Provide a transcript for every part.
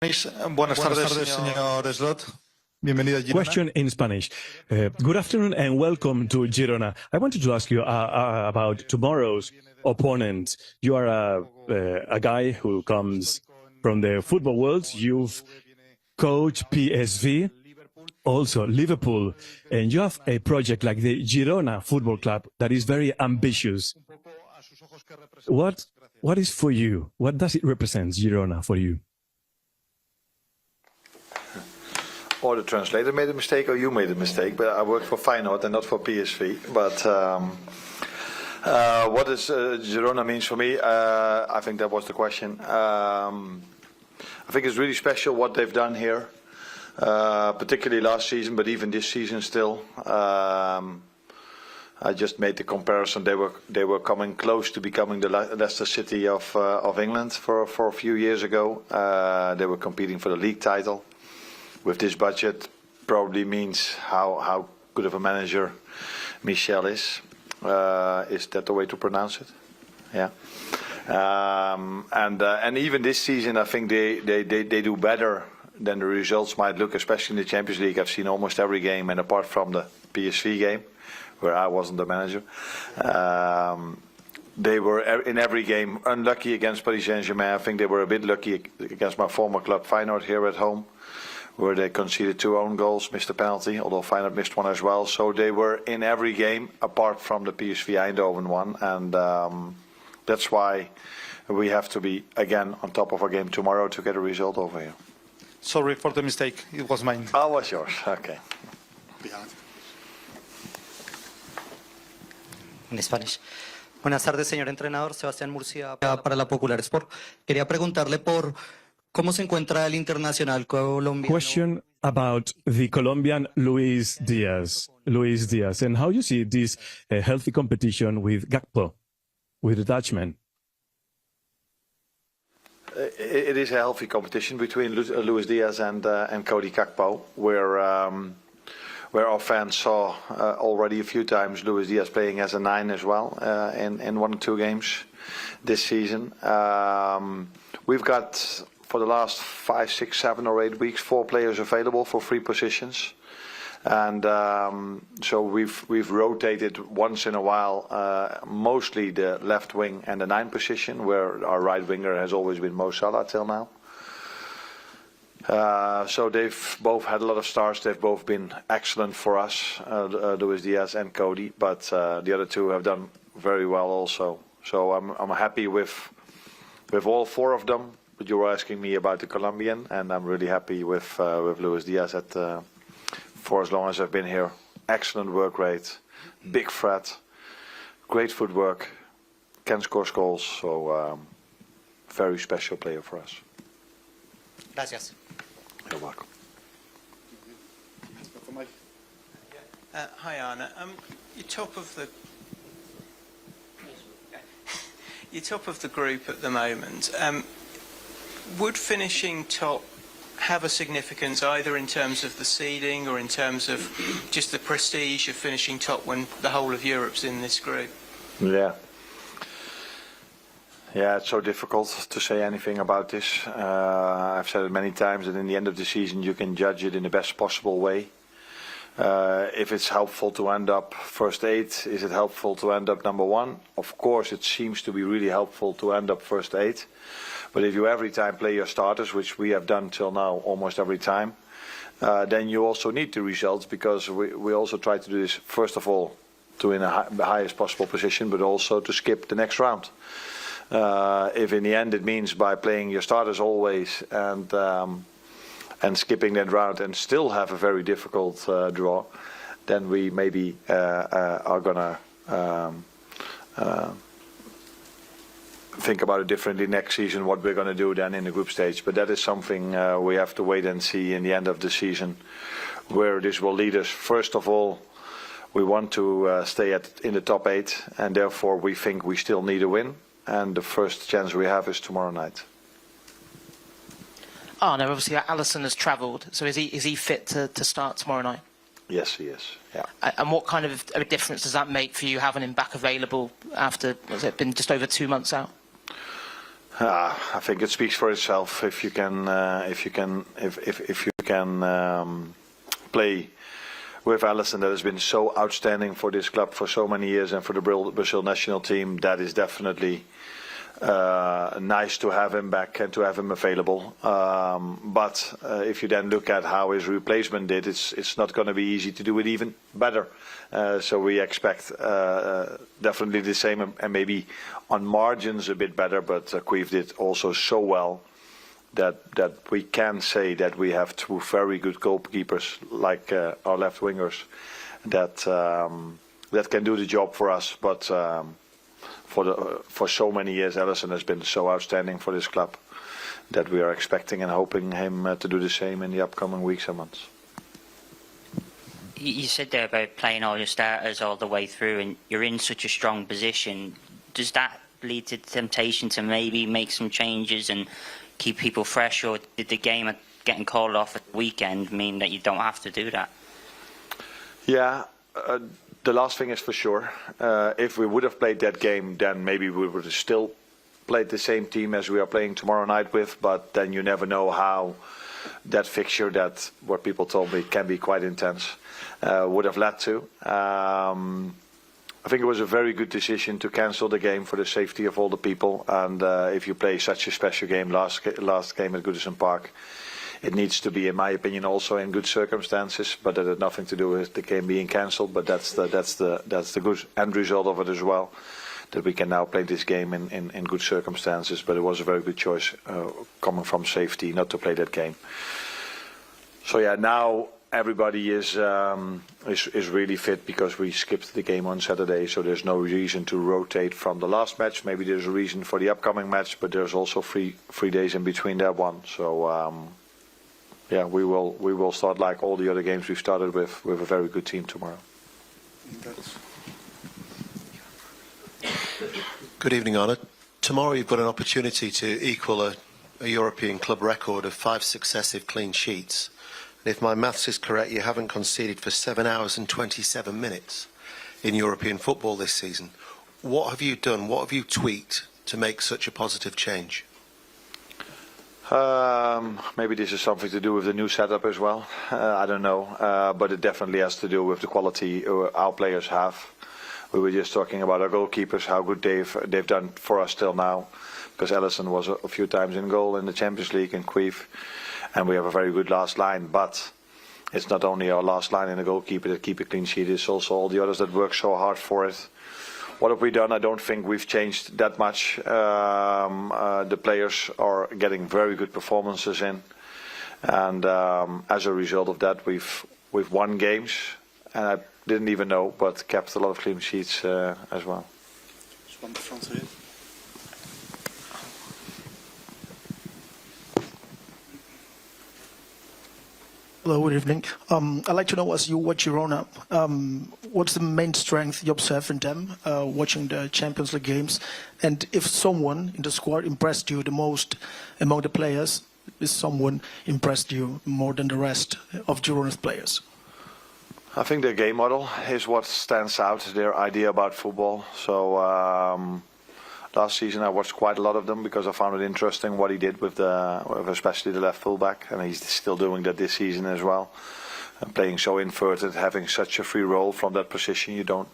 Buenas tardes, señor Slot. Bienvenido a Girona. Question in Spanish. Good afternoon and welcome to Girona. I wanted to ask you about tomorrow's opponent. You are a guy who comes from the football world. You've coached PSV, also Liverpool, and you have a project like the Girona Football Club that is very ambitious. What is for you? What does it represent, Girona, for you? Or the translator made a mistake, or you made a mistake. But I worked for Feyenoord and not for PSV. But what does Girona means for me? I think that was the question. I think it's really special what they've done here, particularly last season, but even this season still. I just made the comparison. They were coming close to becoming the Leicester City of England for a few years ago. They were competing for the league title. With this budget, probably means how good of a manager Michel is. Is that the way to pronounce it? Yeah. And even this season, I think they do better than the results might look, especially in the Champions League. I've seen almost every game, and apart from the PSV game, where I wasn't the manager, they were in every game unlucky against Paris Saint-Germain. I think they were a bit lucky against my former club Feyenoord here at home, where they conceded 2 own goals, missed a penalty, although Feyenoord missed one as well. So they were in every game, apart from the PSV Eindhoven one, and that's why we have to be, again, on top of our game tomorrow to get a result over here. Sorry for the mistake. It was mine. Oh, was yours. Okay. En Spanish. Buenas tardes, señor entrenador. Sebastián Murcia para la Popular Sport. Quería preguntarle por cómo se encuentra el internacional colombiano. Question about the Colombian Luis Diaz, and how you see this healthy competition with Gakpo, with the Dutchman. It is a healthy competition between Luis Diaz and Cody Gakpo, where our fans saw already a few times Luis Diaz playing as a 9 as well in 1 or 2 games this season. We've got, for the last 5, 6, 7 or 8 weeks, 4 players available for 3 positions, and so we've rotated once in a while, mostly the left wing and the 9 position, where our right winger has always been Mo Salah till now. So they've both had a lot of starts. They've both been excellent for us, Luis Diaz and Cody. But the other 2 have done very well also. So I'm happy with all 4 of them. But you were asking me about the Colombian, and I'm really happy with Luis Diaz for as long as I've been here. Excellent work rate, big threat, great footwork, can score goals. So very special player for us. Gracias. You're welcome. Hi, Arne. You're top of the group at the moment. Would finishing top have a significance either in terms of the seeding or in terms of just the prestige of finishing top when the whole of Europe's in this group? Yeah. Yeah, it's so difficult to say anything about this. I've said it many times that in the end of the season you can judge it in the best possible way. If it's helpful to end up first 8, is it helpful to end up number 1? Of course, it seems to be really helpful to end up first 8. But if you every time play your starters, which we have done till now almost every time, then you also need the results, because we also try to do this, first of all, to win the highest possible position, but also to skip the next round. If in the end it means by playing your starters always and skipping that round and still have a very difficult draw, then we maybe are gonna think about it differently next season, what we're going to do then in the group stage. But that is something we have to wait and see in the end of the season, where this will lead us. First of all, we want to stay in the top 8, and therefore we think we still need a win. And the first chance we have is tomorrow night. Oh, no, obviously Alisson has travelled, so is he fit to start tomorrow night? Yes, he is, yeah. And what kind of a difference does that make for you having him back available after, has it been just over 2 months out? I think it speaks for itself if you can play with Alisson, that has been so outstanding for this club for so many years, and for the Brazil national team. That is definitely nice to have him back and to have him available. But if you then look at how his replacement did, it's not going to be easy to do it even better. So we expect definitely the same, and maybe on margins a bit better. But Queef did also so well that we can say that we have two very good goalkeepers, like our left wingers, that can do the job for us. But for so many years, Alisson has been so outstanding for this club that we are expecting and hoping him to do the same in the upcoming weeks and months. You said there about playing all your starters all the way through, and you're in such a strong position. Does that lead to temptation to maybe make some changes and keep people fresh, or did the game getting called off at the weekend mean that you don't have to do that? Yeah, the last thing is for sure. If we would have played that game, then maybe we would have still played the same team as we are playing tomorrow night with, but then you never know how that fixture, that what people told me can be quite intense, would have led to. I think it was a very good decision to cancel the game for the safety of all the people. And if you play such a special game, last game at Goodison Park, it needs to be, in my opinion, also in good circumstances. But that had nothing to do with the game being cancelled. But that's the good end result of it as well, that we can now play this game in good circumstances. But it was a very good choice coming from safety not to play that game. So yeah, now everybody is really fit because we skipped the game on Saturday, so there's no reason to rotate from the last match. Maybe there's a reason for the upcoming match, but there's also three days in between that one. So yeah, we will start like all the other games we've started with a very good team tomorrow. Good evening, Arne. Tomorrow you've got an opportunity to equal a European club record of 5 successive clean sheets. If my maths is correct, you haven't conceded for 7 hours and 27 minutes in European football this season. What have you done? What have you tweaked to make such a positive change? Maybe this is something to do with the new setup as well. I don't know, but it definitely has to do with the quality our players have. We were just talking about our goalkeepers, how good they've done for us till now, because Alisson was a few times in goal in the Champions League and Queef. And we have a very good last line, but it's not only our last line and the goalkeeper that keep a clean sheet, it's also all the others that work so hard for it. What have we done? I don't think we've changed that much. The players are getting very good performances in, and as a result of that, we've won games, and I didn't even know, but kept a lot of clean sheets as well. Just one front here. Hello, good evening. I'd like to know, as you watch Girona, what's the main strength you observe in them watching the Champions League games? And if someone in the squad impressed you the most among the players, is someone impressed you more than the rest of Girona's players? I think their game model is what stands out, their idea about football. So last season I watched quite a lot of them because I found it interesting what he did with especially the left fullback, and he's still doing that this season as well. And playing so inverted, having such a free role from that position, you don't.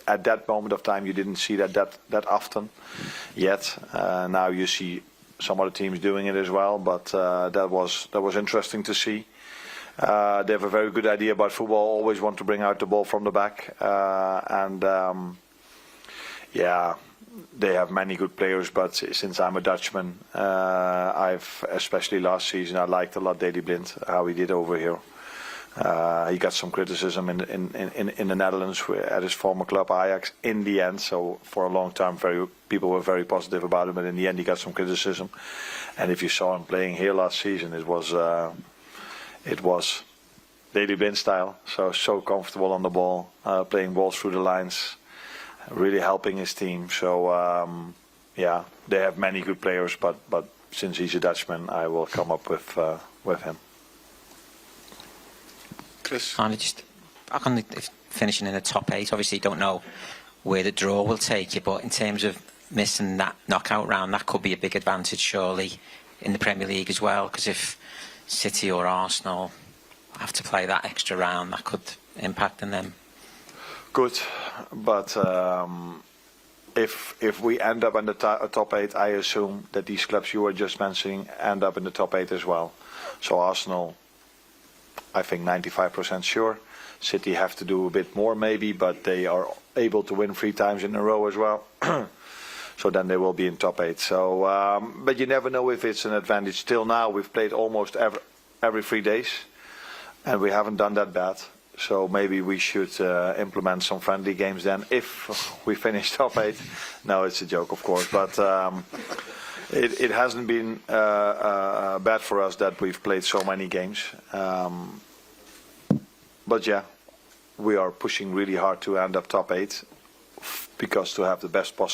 At that moment of time, you didn't see that often yet. Now you see some other teams doing it as well, but that was interesting to see. They have a very good idea about football. Always want to bring out the ball from the back, yeah. They have many good players, but since I'm a Dutchman, I've, especially last season, I liked a lot Daley Blind, how he did over here. He got some criticism in the Netherlands at his former club Ajax in the end. So for a long time, people were very positive about him, but in the end he got some criticism. And if you saw him playing here last season, it was Daley Blind style. So comfortable on the ball, playing balls through the lines. Really helping his team. So yeah, they have many good players, but since he's a Dutchman, I will come up with him. Chris? And just back on finishing in the top 8, obviously you don't know where the draw will take you, but in terms of missing that knockout round, that could be a big advantage surely in the Premier League as well, because if City or Arsenal have to play that extra round, that could impact on them. Good, but if we end up in the top 8, I assume that these clubs you were just mentioning end up in the top 8 as well. So Arsenal, I think 95% sure. City have to do a bit more maybe, but they are able to win 3 times in a row as well. So then they will be in top 8. So, but you never know if it's an advantage. Till now, we've played almost every 3 days, and we haven't done that bad. So maybe we should implement some friendly games then if we finish top 8. No, it's a joke, of course, but it hasn't been bad for us that we've played so many games. But yeah, we are pushing really hard to end up top 8 because to have the best possible